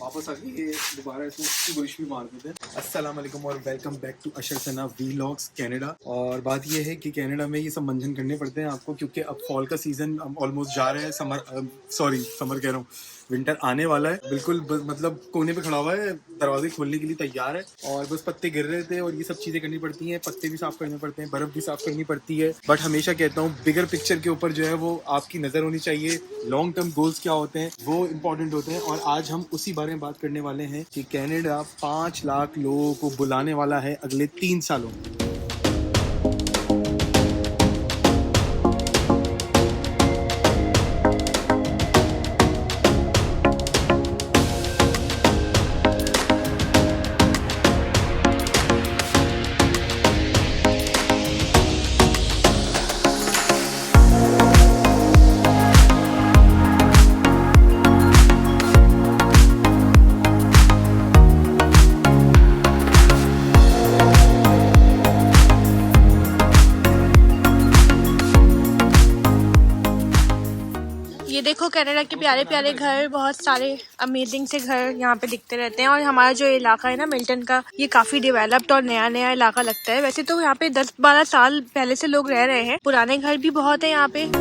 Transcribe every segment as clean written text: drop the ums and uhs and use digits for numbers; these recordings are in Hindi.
वापस आके ये दोबारा इसमें उसकी बुरिश भी मार देते हैं। अस्सलाम वालेकुम और welcome back to Ashar Sana vlogs Canada. और बात ये है कि कनाडा में ये सब मंजन करने पड़ते हैं आपको, क्योंकि अब फॉल का सीजन ऑलमोस्ट जा रहा है। समर कह रहा हूँ, विंटर आने वाला है। बिल्कुल मतलब कोने पे खड़ा हुआ है, दरवाजे खोलने के लिए तैयार है और बस पत्ते गिर रहे थे और ये सब चीजें करनी पड़ती हैं। पत्ते भी साफ करने पड़ते हैं, बर्फ भी साफ करनी पड़ती है। बट हमेशा कहता हूँ बिगर पिक्चर के ऊपर जो है वो आपकी नजर होनी चाहिए। लॉन्ग टर्म गोल्स क्या होते हैं वो इम्पोर्टेंट होते हैं। और आज हम उसी बारे में बात करने वाले हैं कि कनाडा 5 लाख लोगों को बुलाने वाला है अगले 3 सालों में। ये देखो कनाडा के प्यारे प्यारे घर, बहुत सारे अमेजिंग से घर यहाँ पे दिखते रहते हैं। और हमारा जो इलाका है ना मिल्टन का, ये काफी डेवलप्ड और नया नया इलाका लगता है। वैसे तो यहाँ पे 10-12 साल पहले से लोग रह रहे हैं। पुराने घर भी बहुत है यहाँ पे।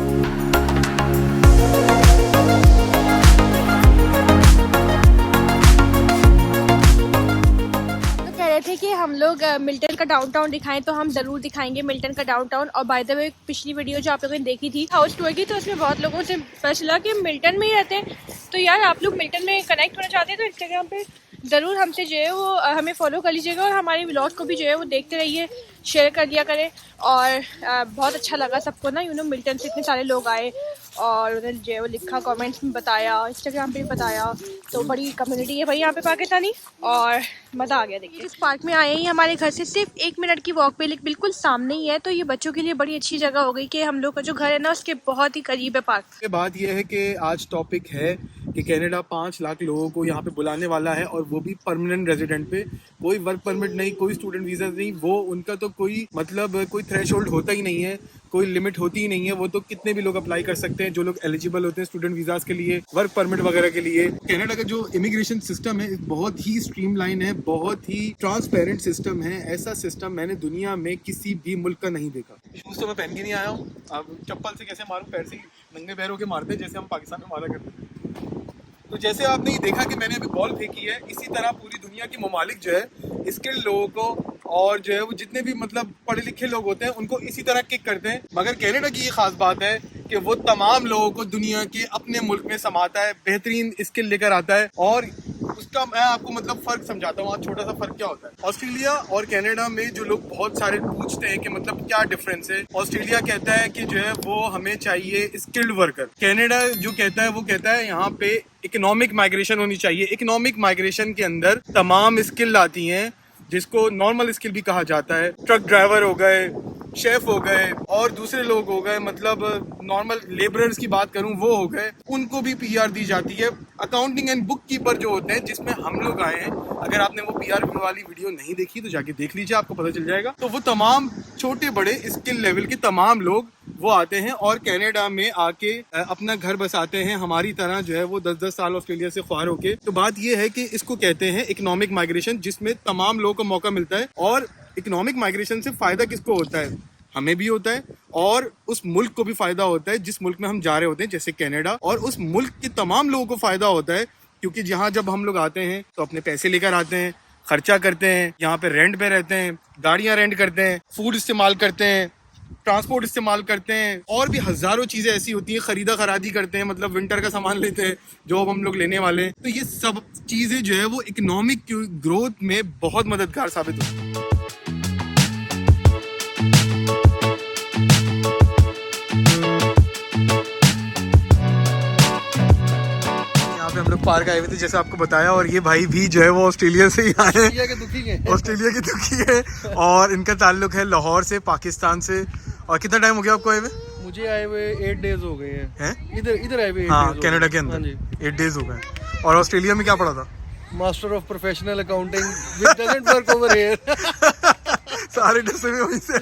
थे कि हम लोग मिल्टन का डाउनटाउन दिखाएं, तो हम जरूर दिखाएंगे मिल्टन का डाउनटाउन। और बाय द वे पिछली वीडियो जो आप लोगों ने देखी थी हाउस टूर की, तो उसमें बहुत लोगों से पता चला कि मिल्टन में ही रहते हैं। तो यार आप लोग मिल्टन में कनेक्ट होना चाहते हैं तो इंस्टाग्राम पे ज़रूर हमसे जो है वो हमें फॉलो कर लीजिएगा और हमारे व्लॉग को भी जो है वो देखते रहिए, शेयर कर दिया करें। और बहुत अच्छा लगा सबको ना, मिल्टन से इतने सारे लोग आए और उन्होंने जो है वो लिखा, कमेंट्स में बताया, इंस्टाग्राम पे भी बताया। तो बड़ी कम्युनिटी है भाई यहाँ पे पाकिस्तानी, और मज़ा आ गया। देखिए इस पार्क में आए ही हमारे घर से सिर्फ 1 मिनट की वॉक पे बिल्कुल सामने ही है। तो ये बच्चों के लिए बड़ी अच्छी जगह हो गई कि हम लोग का जो घर है ना उसके बहुत ही करीब है पार्क। बात यह है कि आज टॉपिक है कि कनाडा 5 लाख लोगों को यहाँ पे बुलाने वाला है, और वो भी परमानेंट रेजिडेंट पे। कोई वर्क परमिट नहीं, कोई स्टूडेंट वीजा नहीं, वो उनका तो कोई मतलब कोई थ्रेशोल्ड होता ही नहीं है, कोई लिमिट होती ही नहीं है। वो तो कितने भी लोग अप्लाई कर सकते हैं जो लोग एलिजिबल होते हैं स्टूडेंट वीजाज के लिए, वर्क परमिट वगैरह के लिए। कनाडा का जो इमिग्रेशन सिस्टम है बहुत ही स्ट्रीमलाइन है, बहुत ही ट्रांसपेरेंट सिस्टम है। ऐसा सिस्टम मैंने दुनिया में किसी भी मुल्क का नहीं देखा। शूज तो मैं पहन के नहीं आया हूँ, अब चप्पल से कैसे मारूं, पैर से नंगे पैरों के मारते जैसे हम पाकिस्तान में मारा करते हैं। तो जैसे आपने ये देखा कि मैंने अभी बॉल फेंकी है, इसी तरह पूरी दुनिया के ममालिक जो है स्किल्ड लोगों को और जो है वो जितने भी मतलब पढ़े लिखे लोग होते हैं उनको इसी तरह किक करते हैं। मगर कनाडा की ये खास बात है कि वो तमाम लोगों को दुनिया के अपने मुल्क में समाता है, बेहतरीन स्किल लेकर आता है। और उसका मैं आपको मतलब फर्क समझाता हूँ, आज छोटा सा फर्क क्या होता है। ऑस्ट्रेलिया और कनाडा में जो लोग बहुत सारे पूछते हैं कि मतलब क्या डिफरेंस है, ऑस्ट्रेलिया कहता है कि जो है वो हमें चाहिए स्किल्ड वर्कर। कनाडा जो कहता है वो कहता है यहाँ पे इकोनॉमिक माइग्रेशन होनी चाहिए। इकोनॉमिक माइग्रेशन के अंदर तमाम स्किल आती हैं जिसको नॉर्मल स्किल भी कहा जाता है। ट्रक ड्राइवर हो गए, शेफ हो गए और दूसरे लोग हो गए, मतलब नॉर्मल लेबरर्स की बात करूं वो हो गए, उनको भी पीआर दी जाती है। अकाउंटिंग एंड बुक कीपर जो होते हैं जिसमें हम लोग आए हैं, अगर आपने वो पीआर वाली वीडियो नहीं देखी तो जाके देख लीजिए, आपको पता चल जाएगा। तो वो तमाम छोटे बड़े स्किल लेवल के तमाम लोग वो आते हैं और कनाडा में आके अपना घर बसाते हैं, हमारी तरह जो है वो 10-10 साल ऑस्ट्रेलिया से ख्वार होके। तो बात ये है कि इसको कहते हैं इकोनॉमिक माइग्रेशन, जिसमें तमाम लोगों को मौका मिलता है। और इकोनॉमिक माइग्रेशन से फायदा किसको होता है? हमें भी होता है और उस मुल्क को भी फायदा होता है जिस मुल्क में हम जा रहे होते हैं, जैसे कनाडा। और उस मुल्क के तमाम लोगों को फायदा होता है क्योंकि जहाँ जब हम लोग आते हैं तो अपने पैसे लेकर आते हैं, खर्चा करते हैं, यहाँ पे रेंट पे रहते हैं, गाड़ियाँ रेंट करते हैं, फूड इस्तेमाल करते हैं, ट्रांसपोर्ट इस्तेमाल करते हैं, और भी हजारों चीजें ऐसी होती हैं, खरीदा खरादी करते हैं, मतलब विंटर का सामान लेते हैं जो अब हम लोग लेने वाले हैं। तो ये सब चीजें जो है वो इकोनॉमिक ग्रोथ में बहुत मददगार साबित होती है। हम लोग पार्क आए हुए थे जैसे आपको बताया, और ये भाई भी जो है वो ऑस्ट्रेलिया से ही आए हैं, ऑस्ट्रेलिया के दुखी है। और इनका ताल्लुक है लाहौर से, पाकिस्तान से। और कितना टाइम हो गया आपको आए हुए? मुझे आए हुए 8 डेज हो गए हैं। इधर आए हुए हाँ, कनाडा के अंदर 8 डेज हो गए। और ऑस्ट्रेलिया में क्या पढ़ा था? Master of professional accounting, which doesn't work over here. सारे डसे में वहीं से।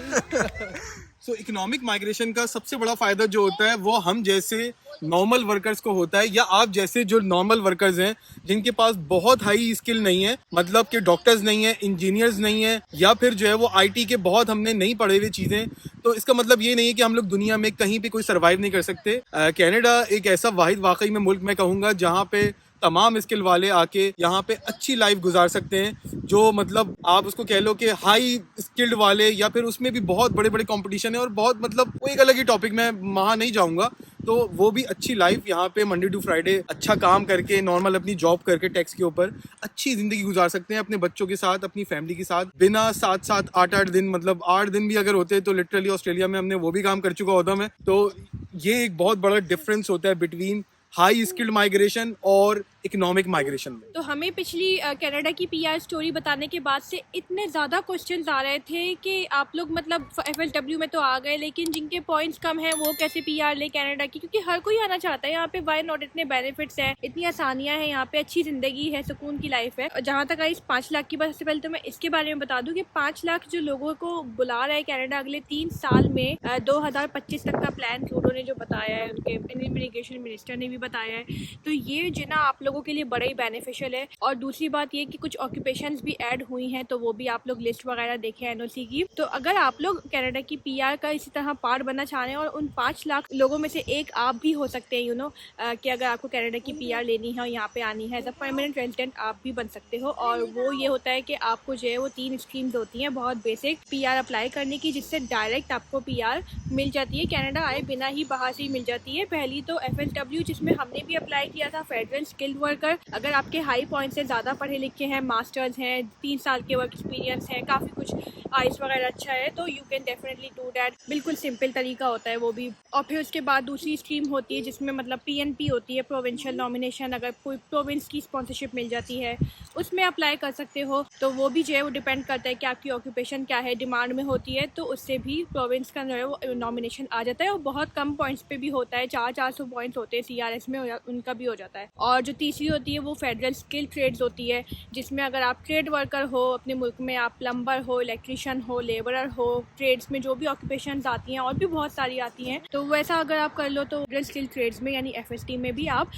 सो इकोनॉमिक माइग्रेशन का सबसे बड़ा फायदा जो होता है वो हम जैसे नॉर्मल वर्कर्स को होता है, या आप जैसे जो नॉर्मल वर्कर्स हैं जिनके पास बहुत हाई स्किल नहीं है, मतलब कि डॉक्टर्स नहीं है, इंजीनियर्स नहीं है, या फिर जो है वो आईटी के बहुत हमने नहीं पढ़े हुए चीज़ें, तो इसका मतलब ये नहीं है कि हम लोग दुनिया में कहीं पे कोई सर्वाइव नहीं कर सकते। कनाडा एक ऐसा वाहिद वाकई में मुल्क मैं कहूँगा जहाँ पे तमाम स्किल वाले आके यहाँ पे अच्छी लाइफ गुजार सकते हैं, जो मतलब आप उसको कह लो कि हाई स्किल्ड वाले, या फिर उसमें भी बहुत बड़े बड़े कंपटीशन है और बहुत मतलब वो एक अलग ही टॉपिक, मैं वहाँ नहीं जाऊँगा। तो वो भी अच्छी लाइफ यहाँ पे मंडे टू फ्राइडे अच्छा काम करके नॉर्मल अपनी जॉब करके टैक्स के ऊपर अच्छी जिंदगी गुजार सकते हैं अपने बच्चों के साथ, अपनी फैमिली के साथ, बिना 7-7 8-8 दिन, मतलब 8 दिन भी अगर होते तो लिटरली ऑस्ट्रेलिया में हमने वो भी काम कर चुका होता मैं। तो ये एक बहुत बड़ा डिफरेंस होता है बिटवीन हाई स्किल्ड माइग्रेशन और इकोनॉमिक माइग्रेशन में। तो हमें पिछली कनाडा की पीआर स्टोरी बताने के बाद से इतने ज़्यादा क्वेश्चंस आ रहे थे कि आप लोग मतलब FLW में तो आ गए, लेकिन जिनके पॉइंट्स कम हैं वो कैसे पीआर ले कनाडा की, क्योंकि हर कोई आना चाहता है यहाँ पे। वाई नॉट, इतने बेनिफिट्स हैं, इतनी आसानियाँ हैं यहाँ पे, अच्छी ज़िंदगी है, सुकून की लाइफ है। और जहाँ तक आई इस 5 लाख की बात, सबसे पहले तो मैं इसके बारे में बता दूँ कि 5 लाख जो लोगों को बुला रहा है कनाडा अगले 3 साल में 2025 तक का प्लान उन्होंने जो बताया है, उनके इमिग्रेशन मिनिस्टर ने भी बताया है, तो ये जो ना आप लोगों के लिए बड़ा ही बेनिफिशियल है। और दूसरी बात ये कि कुछ ऑक्यूपेशंस भी ऐड हुई हैं, तो वो भी आप लोग लिस्ट वगैरह देखें एनओसी की। तो अगर आप लोग कनाडा की पीआर का इसी तरह पार्ट बनना चाह रहे हैं, और उन 5 लाख लोगों में से एक आप भी हो सकते हैं, कि अगर आपको कनाडा की पीआर लेनी है और यहाँ पे आनी है एज अ परमानेंट रेजिडेंट, आप भी बन सकते हो। और वो ये होता है कि आपको जो है वो 3 स्कीम्स होती हैं बहुत बेसिक पीआर अप्लाई करने की, जिससे डायरेक्ट आपको पीआर मिल जाती है, कनाडा आए बिना ही बाहर से ही मिल जाती है। पहली तो FLW, जिसमें हमने भी अप्लाई किया था, फेडरल स्किल्ड वर्कर। अगर आपके हाई पॉइंट से ज़्यादा पढ़े लिखे हैं, मास्टर्स हैं, 3 साल के वर्क एक्सपीरियंस है, काफ़ी कुछ आइस वगैरह अच्छा है, तो you can definitely do that. बिल्कुल सिंपल तरीका होता है वो भी। और फिर उसके बाद दूसरी स्ट्रीम होती है जिसमें मतलब PNP होती है, प्रोविंशियल नॉमिनेशन। अगर कोई प्रोविंस की स्पॉन्सरशिप मिल जाती है उसमें अप्लाई कर सकते हो। तो वो भी जो है वो डिपेंड करता है कि आपकी ऑक्यूपेशन क्या है, डिमांड में होती है तो उससे भी प्रोविंस का जो है वो नॉमिनेशन आ जाता है। और बहुत कम पॉइंट्स पे भी होता है, 400 पॉइंट्स होते हैं CRS में, उनका भी हो जाता है। और जो तीसरी होती है वो फेडरल स्किल ट्रेड्स होती है, जिसमें अगर आप ट्रेड वर्कर हो अपने मुल्क में, आप प्लम्बर हो, इलेक्ट्रीशियन हो, लेबरर हो, ट्रेड्स में जो भी ऑक्यूपेशंस आती हैं और भी बहुत सारी आती हैं, तो वैसा अगर आप कर लो तो फेडरल स्किल ट्रेड्स में यानी FST में भी आप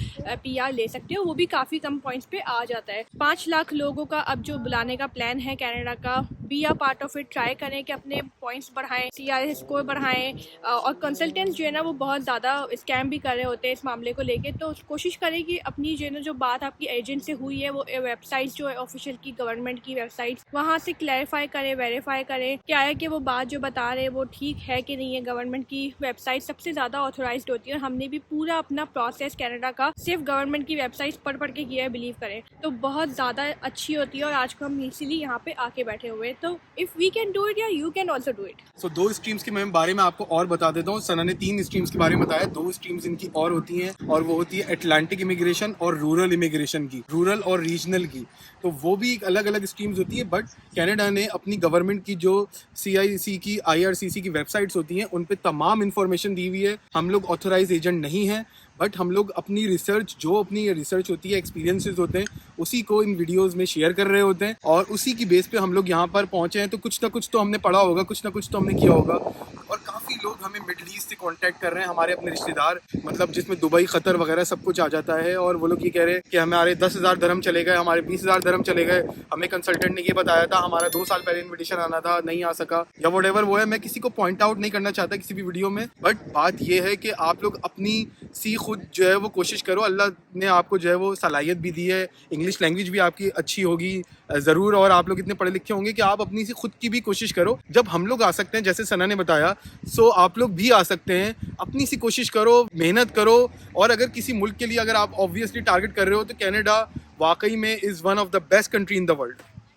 PR ले सकते हो। वो भी काफ़ी कम पॉइंट्स पे आ जाता है। 5 लाख लोगों का अब जो बुलाने का प्लान है कनाडा का, be a part of it. Try करें कि अपने पॉइंट्स बढ़ाएं, CRS स्कोर बढ़ाएं। और कंसल्टेंट्स जो है ना वो बहुत ज़्यादा स्कैम भी कर रहे होते हैं इस मामले को लेके, तो कोशिश करें कि अपनी जो है ना जो बात आपकी एजेंट से हुई है वो वेबसाइट्स जो है ऑफिशियल की, गवर्नमेंट की वेबसाइट्स, वहाँ से क्लैरिफाई करें, वेरीफाई करें क्या है कि वो बात जो बता रहे हैं वो ठीक है कि नहीं है। गवर्नमेंट की वेबसाइट सबसे ज़्यादा ऑथोराइज्ड होती है, और हमने भी पूरा अपना प्रोसेस कनाडा का सिर्फ गवर्नमेंट की वेबसाइट पढ़ के किया है, बिलीव करें, तो बहुत ज़्यादा अच्छी होती है। और आज को हम इसीलिए यहाँ पे आके बैठे हुए हैं। तो if we can do it, या you can also do it. So 2 streams के मैं बारे में आपको और बता देता हूँ। सना ने 3 स्ट्रीम्स के बारे में बताया, 2 स्ट्रीम्स इनकी और होती हैं, और वो होती है अटलांटिक इमिग्रेशन और रूरल इमिग्रेशन की, रूरल और रीजनल की। तो वो भी एक अलग अलग स्ट्रीम्स होती है। बट कनाडा ने अपनी गवर्नमेंट की जो CIC की, IRCC की वेबसाइट्स होती हैं उन पे तमाम इन्फॉर्मेशन दी हुई है। हम लोग ऑथोराइज एजेंट नहीं हैं, बट हम लोग अपनी रिसर्च, जो अपनी रिसर्च होती है, एक्सपीरियंसेस होते हैं, उसी को इन वीडियोस में शेयर कर रहे होते हैं, और उसी की बेस पे हम लोग यहाँ पर पहुँचे हैं। तो कुछ ना कुछ तो हमने पढ़ा होगा, कुछ ना कुछ तो हमने किया होगा। और काफ़ी लोग हमें मिडल ईस्ट से कांटेक्ट कर रहे हैं, हमारे अपने रिश्तेदार, मतलब जिसमें दुबई, कतर वगैरह सब कुछ आ जाता है। और वो लोग ये कह रहे हैं कि हमारे 10,000 दरम चले गए, हमारे 20,000 दरम चले गए, हमें कंसल्टेंट ने ये बताया था, हमारा 2 साल पहले इन्विटेशन आना था, नहीं आ सका, या व्हाटएवर वो है। मैं किसी को पॉइंट आउट नहीं करना चाहता किसी भी वीडियो में, बट बात ये है कि आप लोग अपनी खुद जो है वो कोशिश करो। अल्लाह ने आपको जो है वो सलाहियत भी दी है, इंग्लिश लैंग्वेज भी आपकी अच्छी होगी ज़रूर, और आप लोग इतने पढ़े लिखे होंगे कि आप अपनी खुद की भी कोशिश करो। जब हम लोग आ सकते हैं, जैसे सना ने बताया, सो आप लोग भी आ सकते हैं। अपनी सी कोशिश करो, मेहनत करो। और अगर किसी मुल्क के लिए अगर आप ऑब्वियसली टारगेट कर रहे हो, तो कनाडा वाकई में is one of the best country in the world.